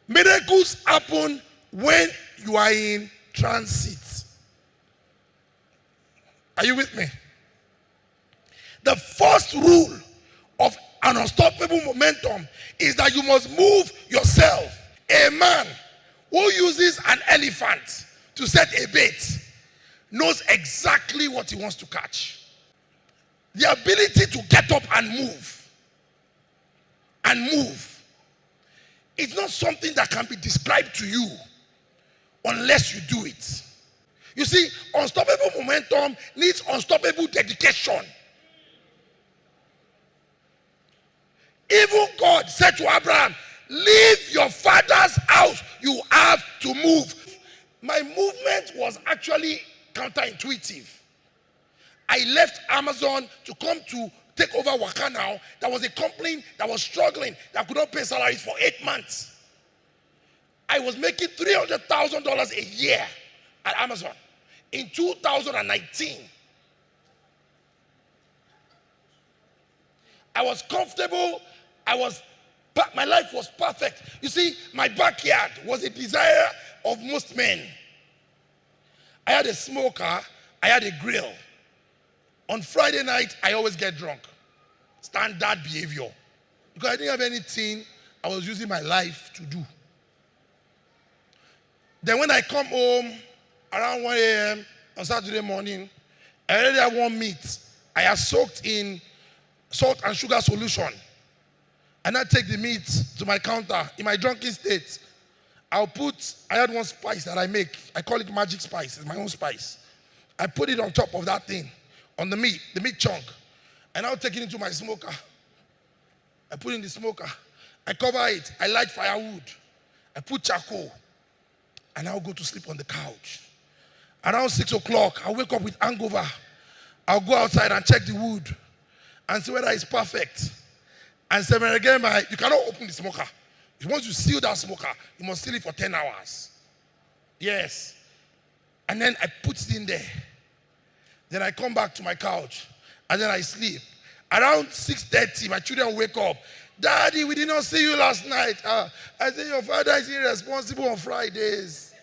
Miracles happen when you are in transit. Are you with me? The first rule of an unstoppable momentum is that you must move yourself. A man who uses an elephant to set a bait knows exactly what he wants to catch. The ability to get up and move is not something that can be described to you unless you do it. You see, unstoppable momentum needs unstoppable dedication. Even God said to Abraham, leave your father's house, you have to move. My movement was actually counterintuitive. I left Amazon to come to take over Waka Now. That was a company that was struggling, that could not pay salaries for 8 months. I was making $300,000 a year at Amazon in 2019. I was comfortable. My life was perfect. You see, my backyard was a desire of most men. I had a smoker. I had a grill. On Friday night, I always get drunk. Standard behavior. Because I didn't have anything I was using my life to do. Then when I come home around 1 a.m. on Saturday morning, I already have one meat. I have soaked in salt and sugar solution. And I take the meat to my counter in my drunken state. I had one spice that I make. I call it magic spice. It's my own spice. I put it on top of that thing, on the meat chunk. And I'll take it into my smoker. I put it in the smoker. I cover it. I light firewood. I put charcoal. And I'll go to sleep on the couch. Around 6 o'clock, I'll wake up with hangover. I'll go outside and check the wood and see whether it's perfect. And say, again, you cannot open the smoker. If you want to seal that smoker, you must seal it for 10 hours. Yes. And then I put it in there. Then I come back to my couch. And then I sleep. Around 6:30, my children wake up. Daddy, we did not see you last night. I said, your father is irresponsible on Fridays.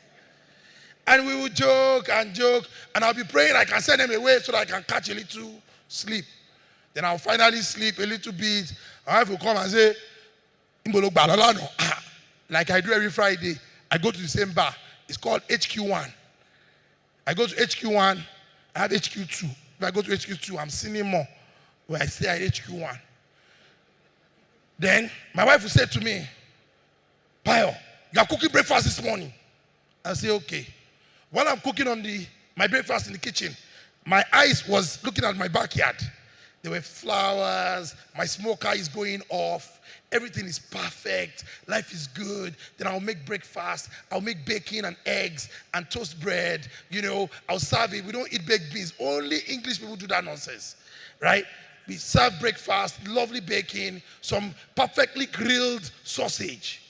And we would joke. And I'll be praying I can send them away so that I can catch a little sleep. Then I'll finally sleep a little bit. My wife will come and say, like I do every Friday, I go to the same bar. It's called HQ1. I go to HQ1, I have HQ2. If I go to HQ2, I'm seeing more where I stay at HQ1. Then my wife will say to me, Bayo, you are cooking breakfast this morning. I say, okay. While I'm cooking my breakfast in the kitchen, my eyes was looking at my backyard. There were flowers, my smoker is going off, everything is perfect, life is good. Then I'll make breakfast, I'll make bacon and eggs and toast bread, I'll serve it. We don't eat baked beans, only English people do that nonsense, right? We serve breakfast, lovely bacon, some perfectly grilled sausage.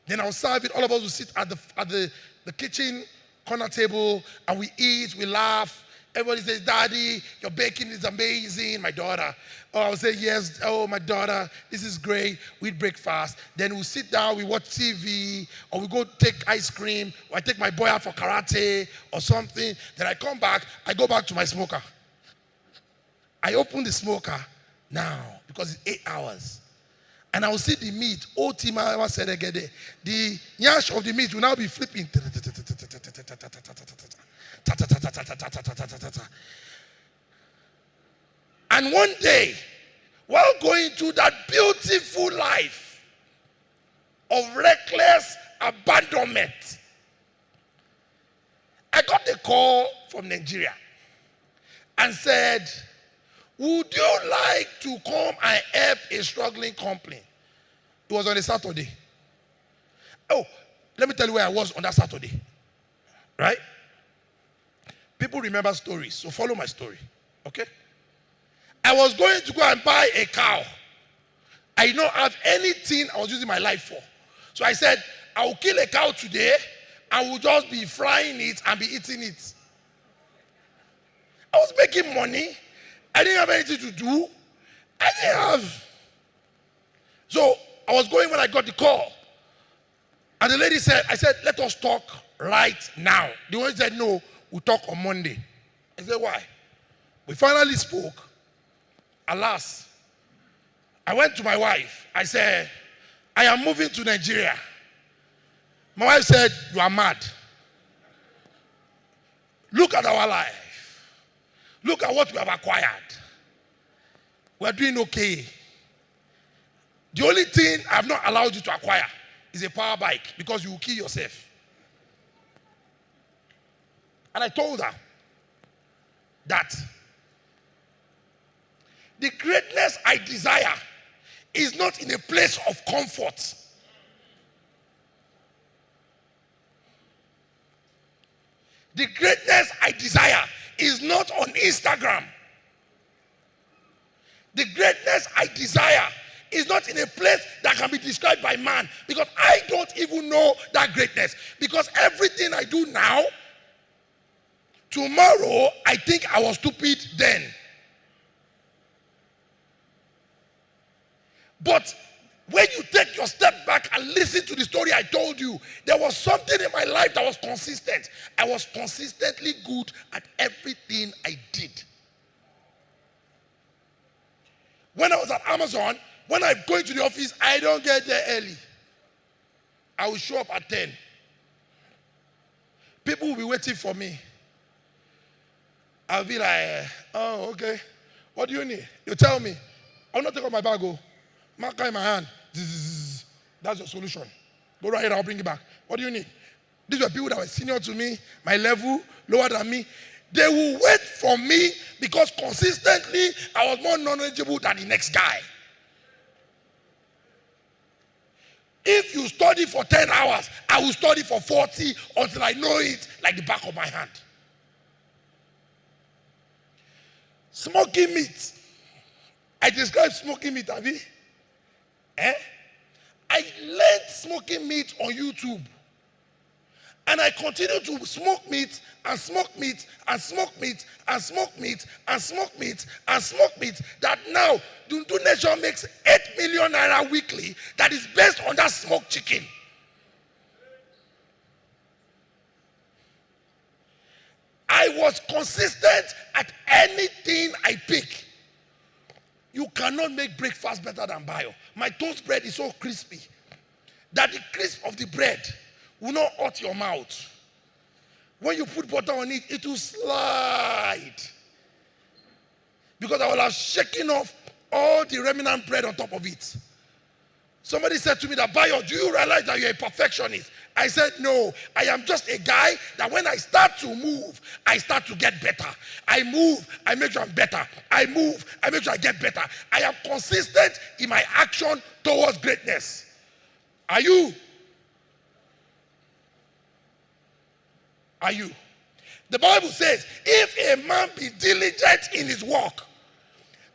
Then I'll serve it, all of us will sit at the kitchen corner table and we eat, we laugh. Everybody says, Daddy, your baking is amazing, my daughter. Oh, I'll say, yes, oh, my daughter, this is great. We eat breakfast. Then we'll sit down, we watch TV, or we go take ice cream, or I take my boy out for karate or something. Then I come back, I go back to my smoker. I open the smoker now, because it's 8 hours. And I will see the meat. The yash of the meat will now be flipping. And one day, while going through that beautiful life of reckless abandonment, I got a call from Nigeria and said, would you like to come and help a struggling company? It was on a Saturday. Oh, let me tell you where I was on that Saturday. Right? People remember stories, so follow my story. Okay? I was going to go and buy a cow. I did not have anything I was using my life for. So I said, I will kill a cow today and will just be frying it and be eating it. I was making money. I didn't have anything to do. I didn't have. So I was going when I got the call. And the lady said, I said, let us talk right now. The one said, no, we'll talk on Monday. I said, why? We finally spoke. Alas, I went to my wife. I said, I am moving to Nigeria. My wife said, you are mad. Look at our life. Look at what we have acquired. We are doing okay. The only thing I have not allowed you to acquire is a power bike because you will kill yourself. And I told her that the greatness I desire is not in a place of comfort. The greatness I desire is not on Instagram. The greatness I desire is not in a place that can be described by man, because I don't even know that greatness. Because everything I do now, tomorrow, I think I was stupid then. But when you take your step back and listen to the story I told you, there was something in my life that was consistent. I was consistently good at everything I did. When I was at Amazon, when I'm going to the office, I don't get there early. I will show up at 10. People will be waiting for me. I'll be like, oh, okay. What do you need? You tell me. I'll not take out my bag. Marker in my hand. That's your solution. Go right here, I'll bring it back. What do you need? These were people that were senior to me, my level, lower than me. They will wait for me because consistently I was more knowledgeable than the next guy. If you study for 10 hours, I will study for 40 until I know it like the back of my hand. Smoking meat. I described smoking meat, have you? I learned smoking meat on YouTube. And I continue to smoke meat and smoke meat and smoke meat and smoke meat and smoke meat and smoke meat, that now Dundu Nation makes 8 million naira weekly that is based on that smoked chicken. I was consistent at anything I pick. You cannot make breakfast better than BAYO. My toast bread is so crispy that the crisp of the bread will not hurt your mouth. When you put butter on it, it will slide. Because I will have shaken off all the remnant bread on top of it. Somebody said to me that, BAYO, do you realize that you're a perfectionist? I said, no, I am just a guy that when I start to move, I start to get better. I move, I make sure I'm better. I move, I make sure I get better. I am consistent in my action towards greatness. Are you? Are you? The Bible says, if a man be diligent in his work,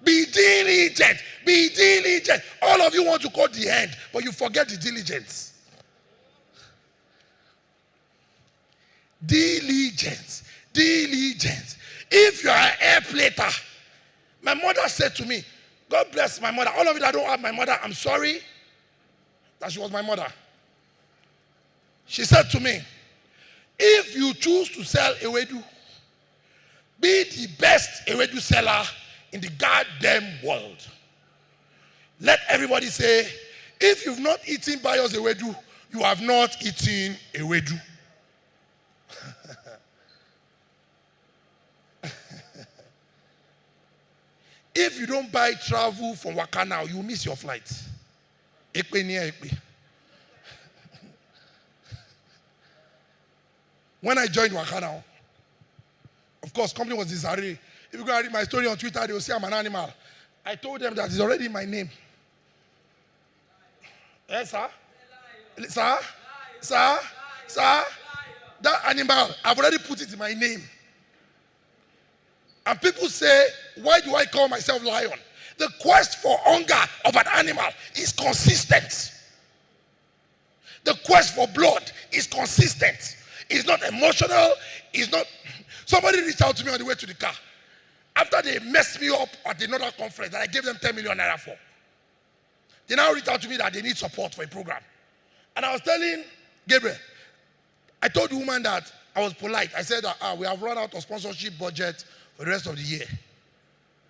be diligent, be diligent. All of you want to quote the end, but you forget the diligence. Diligence, diligence. If you are an air plater, my mother said to me, God bless my mother. All of you that don't have my mother, I'm sorry that she was my mother. She said to me, if you choose to sell ewedu, be the best ewedu seller in the goddamn world. Let everybody say, if you've not eaten BAYO's ewedu, you have not eaten ewedu. If you don't buy travel from Waka now, you miss your flight. Ekpe near Ekpe. When I joined Waka now, of course, company was Desiree. If you go and read my story on Twitter, they will say I'm an animal. I told them that it's already in my name. Yes, sir? Sir? Sir? Sir? That animal, I've already put it in my name. And people say, why do I call myself lion? The quest for hunger of an animal is consistent. The quest for blood is consistent. It's not emotional. It's not. Somebody reached out to me on the way to the car. After they messed me up at another conference that I gave them 10 million naira for. They now reached out to me that they need support for a program. And I was telling Gabriel, I told the woman that I was polite. I said that we have run out of sponsorship budget for the rest of the year.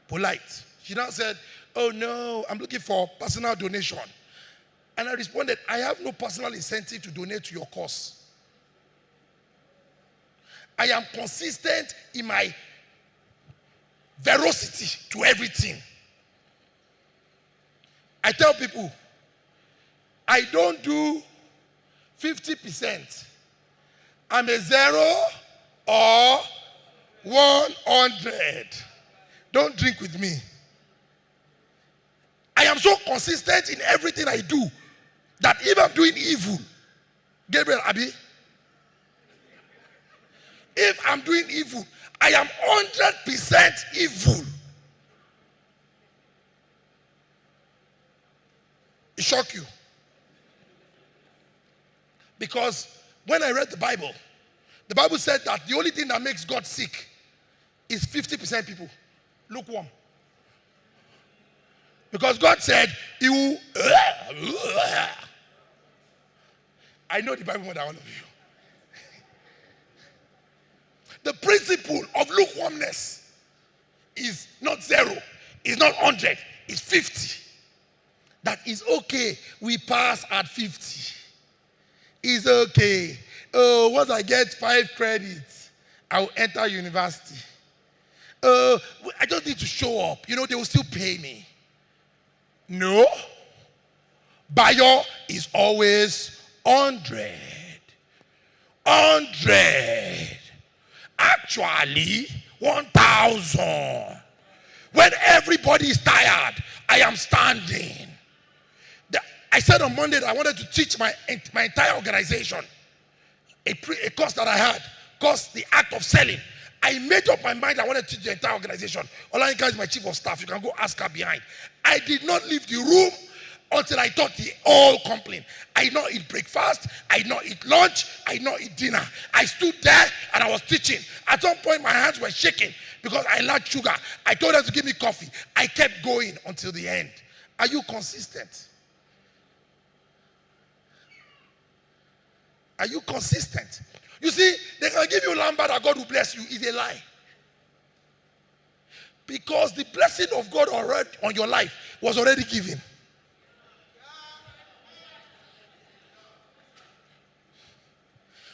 Polite. She now said, oh no, I'm looking for personal donation. And I responded, I have no personal incentive to donate to your cause. I am consistent in my veracity to everything. I tell people, I don't do 50%. I'm a 0 or 100. Don't drink with me. I am so consistent in everything I do that if I'm doing evil, Gabriel, Abi, if I'm doing evil, I am 100% evil. It shock you. Because when I read the Bible said that the only thing that makes God sick is 50% people lukewarm. Because God said, He will. I know the Bible more than all of you. The principle of lukewarmness is not 0, it's not 100, it's 50. That is okay. We pass at 50. It's okay. Oh, once I get 5 credits, I'll enter university. I just need to show up. You know, they will still pay me. No. BAYO is always 100. 100. Actually, 1,000. When everybody is tired, I am standing. I said on Monday that I wanted to teach my entire organization a course that I had, course the act of selling. I made up my mind I wanted to teach the entire organization. Olayinka is my chief of staff. You can go ask her behind. I did not leave the room until I taught the whole complaint. I did not eat breakfast. I did not eat lunch. I did not eat dinner. I stood there and I was teaching. At some point, my hands were shaking because I lacked sugar. I told them to give me coffee. I kept going until the end. Are you consistent? Are you consistent? You see, they can give you lumber that God will bless you. Is a lie. Because the blessing of God already on your life was already given.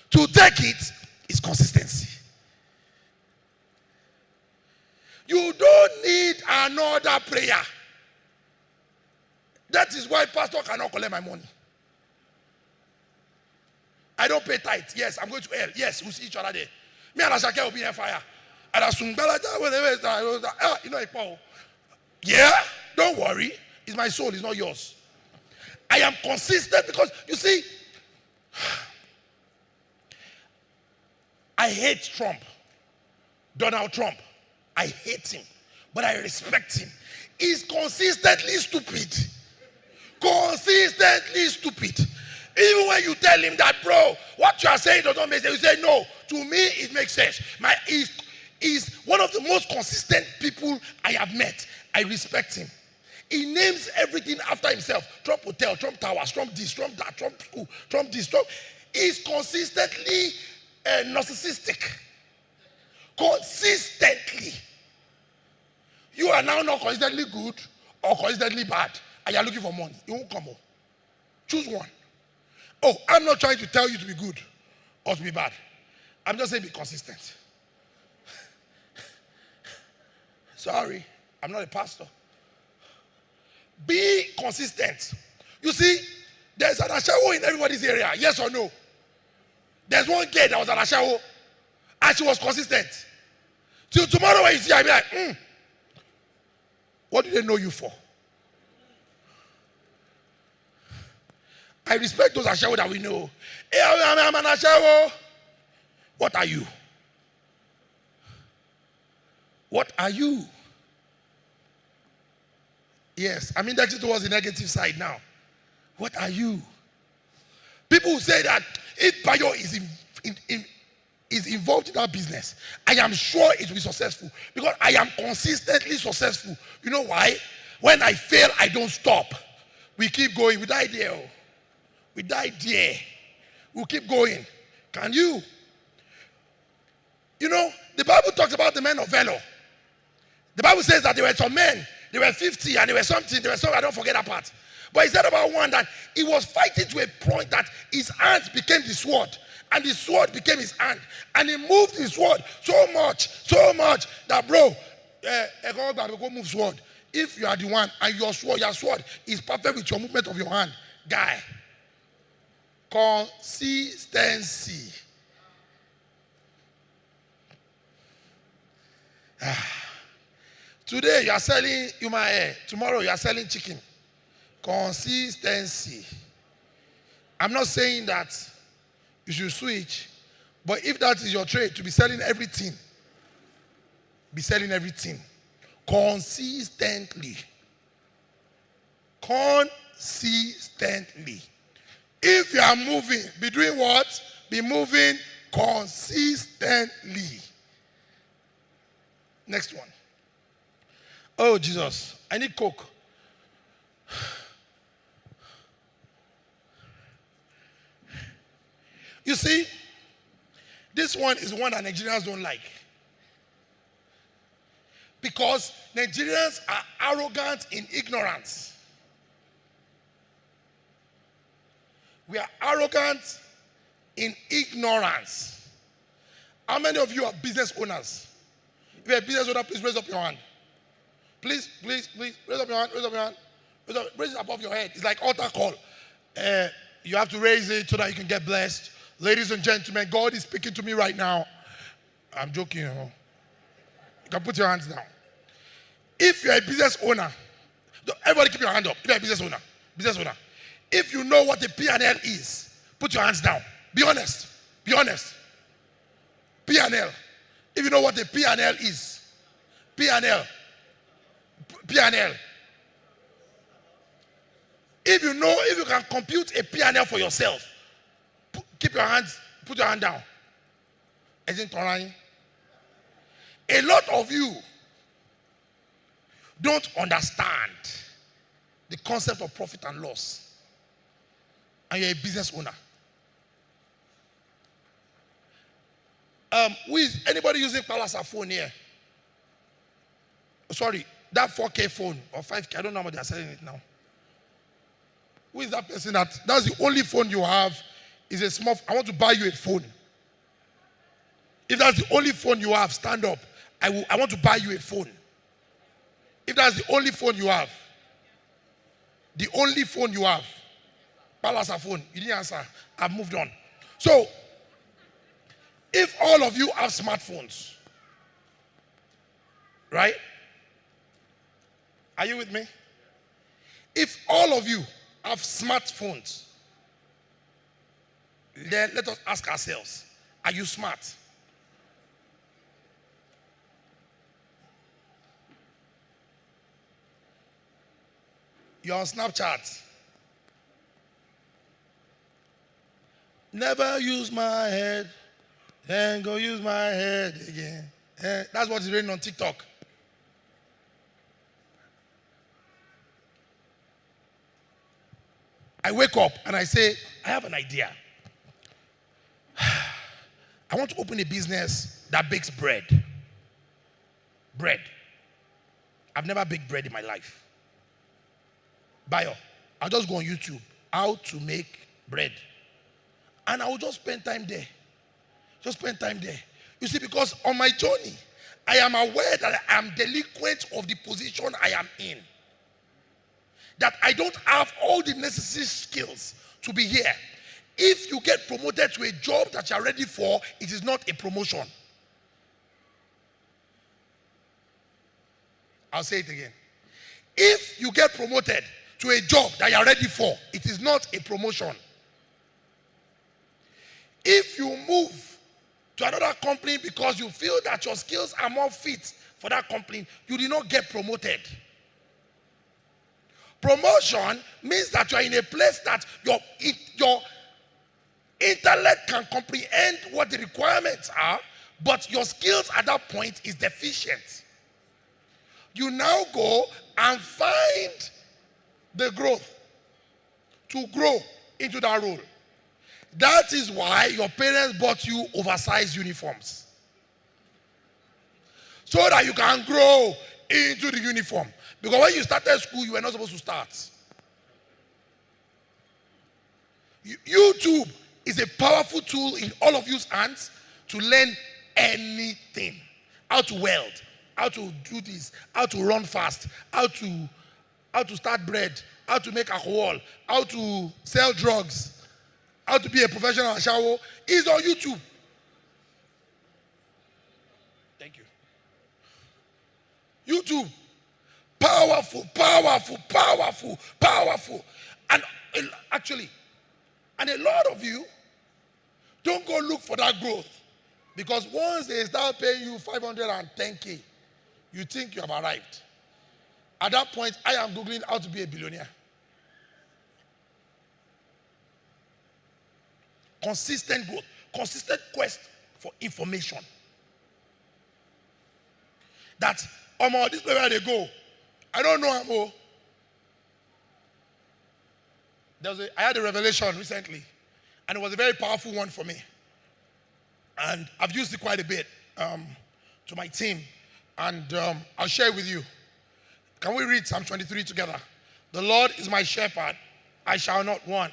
To take it is consistency. You don't need another prayer. That is why pastor cannot collect my money. I don't pay tithe. Yes, I'm going to hell. Yes, we'll see each other there. Me and Ashake will be in fire. And you know, yeah, don't worry. It's my soul, it's not yours. I am consistent because, you see, I hate Trump. Donald Trump. I hate him. But I respect him. He's consistently stupid. Consistently stupid. Even when you tell him that, bro, what you are saying does not make sense, you say, no, to me it makes sense. He's one of the most consistent people I have met. I respect him. He names everything after himself. Trump Hotel, Trump Towers, Trump this, Trump that, Trump school, Trump this, Trump. He's consistently narcissistic. Consistently. You are now not consistently good or consistently bad, and you are looking for money. It won't come up. Choose one. Oh, I'm not trying to tell you to be good or to be bad. I'm just saying be consistent. Sorry, I'm not a pastor. Be consistent. You see, there's an ashawo in everybody's area, yes or no? There's one girl that was an ashawo, and she was consistent. Till tomorrow when you see her, I'll be like, what do they know you for? I respect those ashawo that we know. Hey, I'm an ashawo. What are you? What are you? Yes, I'm indexing towards the negative side now. What are you? People who say that if BAYO is involved in that business, I am sure it will be successful because I am consistently successful. You know why? When I fail, I don't stop. We keep going. We die there. We die there. We'll keep going. Can you? You know, the Bible talks about the men of valor. The Bible says that there were some men, they were 50 and they were something, I don't forget that part. But he said about one that he was fighting to a point that his hands became the sword. And the sword became his hand. And he moved his sword so much that bro, go move sword. If you are the one and your sword is perfect with your movement of your hand, guy, consistency. Today you are selling human hair. Tomorrow you are selling chicken. Consistency. I'm not saying that you should switch, but if that is your trade, to be selling everything, be selling everything consistently. Consistently. If you are moving, be doing what? Be moving consistently. Next one. Oh, Jesus. I need Coke. You see, this one is one that Nigerians don't like. Because Nigerians are arrogant in ignorance. We are arrogant in ignorance. How many of you are business owners? If you're a business owner, please raise up your hand. Please, raise up your hand, raise up your hand. Raise it above your head. It's like altar call. You have to raise it so that you can get blessed. Ladies and gentlemen, God is speaking to me right now. I'm joking. You can put your hands down. If you're a business owner, everybody keep your hand up. If you're a business owner. If you know what a P&L is, put your hands down. Be honest. P&L. If you know what a P&L is, P&L. If you can compute a P&L for yourself, put your hand down. Isn't it right? A lot of you don't understand the concept of profit and loss. And you're a business owner. Who is anybody using Palace phone here? Sorry, that 4K phone or 5K, I don't know how much they're selling it now. Who is that person that's the only phone you have? Is a small. I want to buy you a phone. If that's the only phone you have, stand up. I want to buy you a phone. If that's the only phone you have, Palace phone, you didn't answer. I've moved on. So, if all of you have smartphones, right? Are you with me? If all of you have smartphones, then let us ask ourselves, are you smart? You're on Snapchat. Never use my head, then go use my head again. That's what is written on TikTok. I wake up and I say, I have an idea. I want to open a business that bakes bread. Bread. I've never baked bread in my life. BAYO. I'll just go on YouTube. How to make bread. And I will just spend time there. You see, because on my journey, I am aware that I am delinquent of the position I am in. That I don't have all the necessary skills to be here. If you get promoted to a job that you are ready for, it is not a promotion. I'll say it again. If you get promoted to a job that you are ready for, it is not a promotion. If you move to another company because you feel that your skills are more fit for that company, you did not get promoted. Promotion means that you are in a place that your intellect can comprehend what the requirements are, but your skills at that point is deficient. You now go and find the growth to grow into that role. That is why your parents bought you oversized uniforms. So that you can grow into the uniform. Because when you started school, you were not supposed to start. YouTube is a powerful tool in all of you's hands to learn anything. How to weld, how to do this, how to run fast, how to start bread, how to make alcohol, how to sell drugs, how to be a professional ashawo is on YouTube. Thank you. YouTube. Powerful, powerful, powerful, powerful. And actually, and a lot of you don't go look for that growth. Because once they start paying you 510K, you think you have arrived. At that point, I am Googling how to be a billionaire. Consistent growth, consistent quest for information. That, this place where they go, I don't know how. I had a revelation recently, and it was a very powerful one for me. And I've used it quite a bit to my team, and I'll share it with you. Can we read Psalm 23 together? The Lord is my shepherd, I shall not want.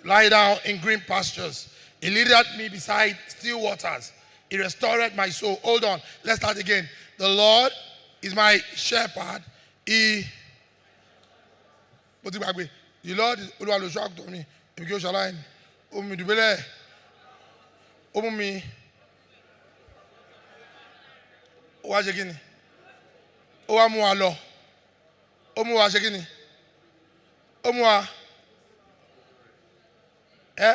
Lie down in green pastures. He leadeth me beside still waters. He restored my soul. Hold on, let's start again. The Lord is my shepherd. The Lord is to me. Me. Eh?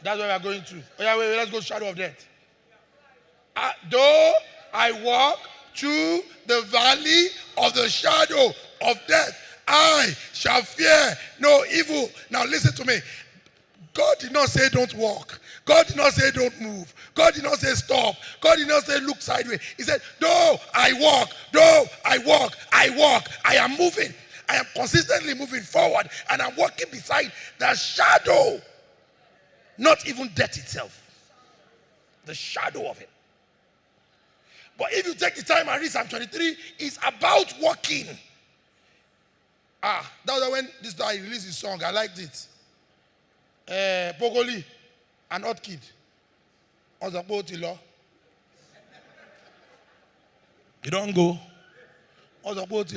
That's where we are going to. Oh yeah, wait, let's go shadow of death. Though I walk through the valley of the shadow of death, I shall fear no evil. Now listen to me. God did not say don't walk. God did not say don't move. God did not say stop. God did not say look sideways. He said, though I walk, I am moving. I am consistently moving forward, and I'm walking beside the shadow. Not even death itself. The shadow of it. But if you take the time and read Psalm 23, it's about walking. That was when this guy released his song. I liked it. Pogoli, an odd kid. On the boat, you don't go. On the boat,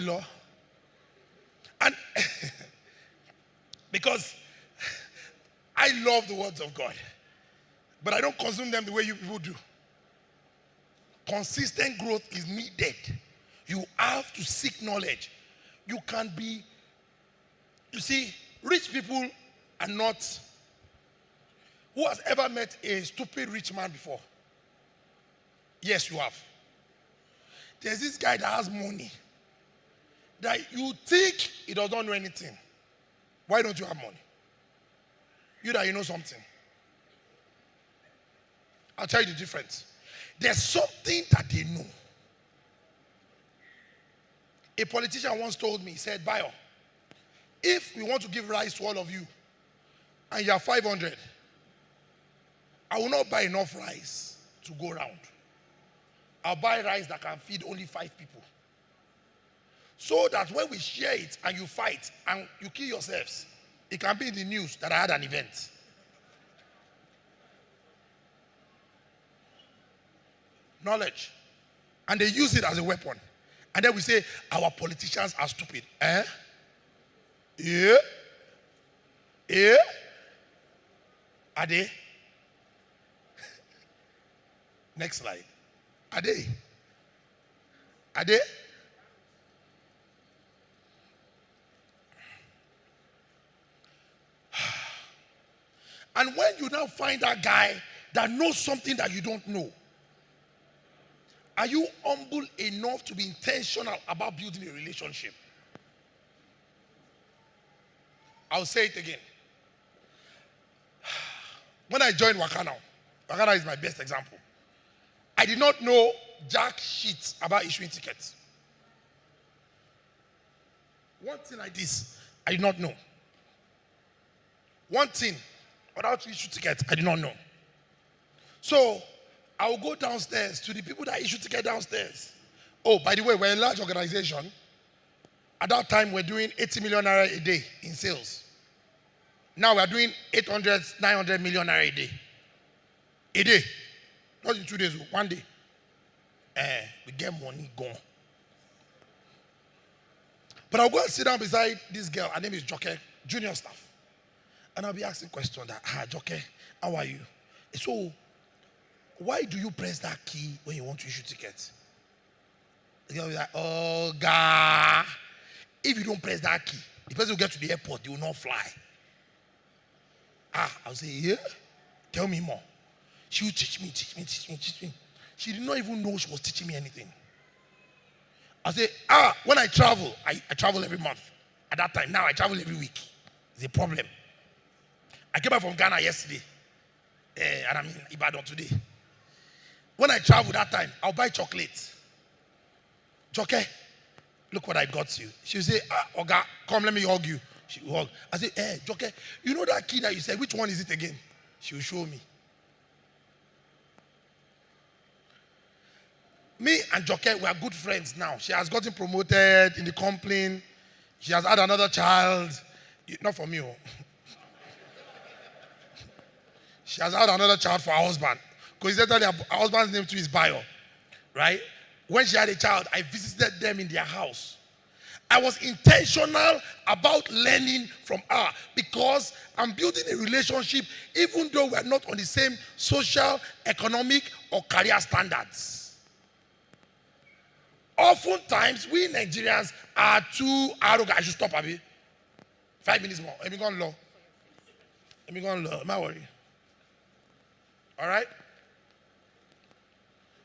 and because I love the words of God, but I don't consume them the way you people do. Consistent growth is needed. You have to seek knowledge. You can be, you see, rich people are not. Who has ever met a stupid rich man before? Yes, you have. There's this guy that has money that you think he does not know anything. Why don't you have money? You that you know something. I'll tell you the difference. There's something that they know. A politician once told me, he said, Bayo, if we want to give rice to all of you, and you have 500, I will not buy enough rice to go around. I'll buy rice that can feed only 5 people. So that when we share it and you fight and you kill yourselves, it can be in the news that I had an event. Knowledge. And they use it as a weapon. And then we say, our politicians are stupid. Eh? Yeah? Yeah? Are they? Next slide. Are they? Are they? And when you now find that guy that knows something that you don't know, are you humble enough to be intentional about building a relationship? I'll say it again. When I joined Wakana is my best example. I did not know jack shit about issuing tickets. One thing like this, I did not know. one thing, without issue ticket, I did not know. So I will go downstairs to the people that issue ticket downstairs. Oh, by the way, we're a large organization. At that time, we're doing 80 million naira a day in sales. Now we're doing 800, 900 million naira a day. A day. Not in 2 days, 1 day. We get money gone. But I'll go and sit down beside this girl. Her name is Joke, junior staff. And I'll be asking questions that, Joke, how are you? So, why do you press that key when you want to issue tickets? The girl will be like, oh, God. If you don't press that key, the person will get to the airport, they will not fly. I'll say, yeah? Tell me more. She will teach me. She did not even know she was teaching me anything. I say, when I travel, I travel every month. At that time, now I travel every week. It's a problem. I came back from Ghana yesterday. And I'm in Ibadan today. When I travel that time, I'll buy chocolate. Joke, look what I got you. She'll say, Oga, come, let me hug you. She will hug. I say, Joke, you know that key that you said, which one is it again? She will show me. Me and Joke, we are good friends now. She has gotten promoted in the company. She has had another child. Not for me. She has had another child for her husband. Coincidentally, her husband's name too is BAYO. Right? When she had a child, I visited them in their house. I was intentional about learning from her because I'm building a relationship even though we are not on the same social, economic, or career standards. Oftentimes, we Nigerians are too arrogant. I should stop, Abi. 5 minutes more. Let me go on low. Am I worried? All right?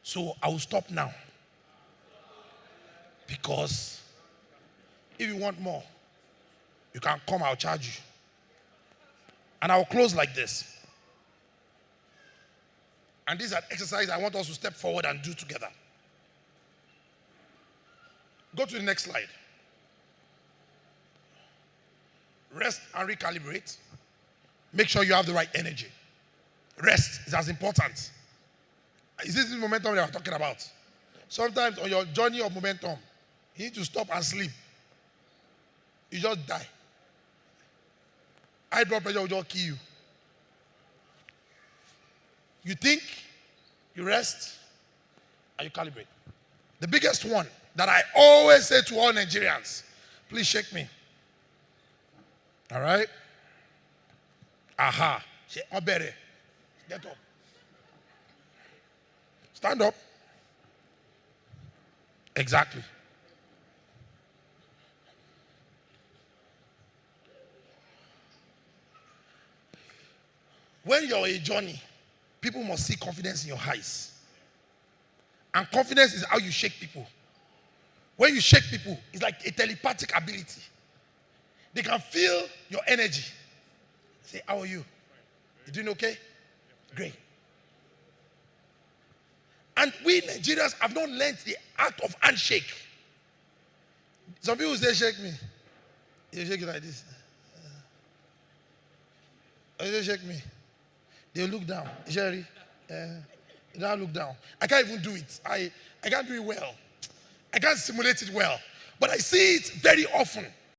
So, I will stop now. Because if you want more, you can come, I'll charge you. And I'll close like this. And this is an exercise I want us to step forward and do together. Go to the next slide. Rest and recalibrate. Make sure you have the right energy. Rest is as important. Is this the momentum that we're talking about? Sometimes on your journey of momentum, you need to stop and sleep. You just die. High blood pressure will just kill you. You think, you rest, and you calibrate. The biggest one that I always say to all Nigerians, please shake me. All right? Get up. Stand up. Exactly. When you're a journey, people must see confidence in your eyes. And confidence is how you shake people. When you shake people, it's like a telepathic ability. They can feel your energy. Say, how are you? You doing okay? Great. And we Nigerians have not learned the art of handshake. Some people say, shake me. You shake it like this. Or they shake me. They look down. Jerry, you don't look down. I can't even do it. I can't do it well. I can't simulate it well. But I see it very often.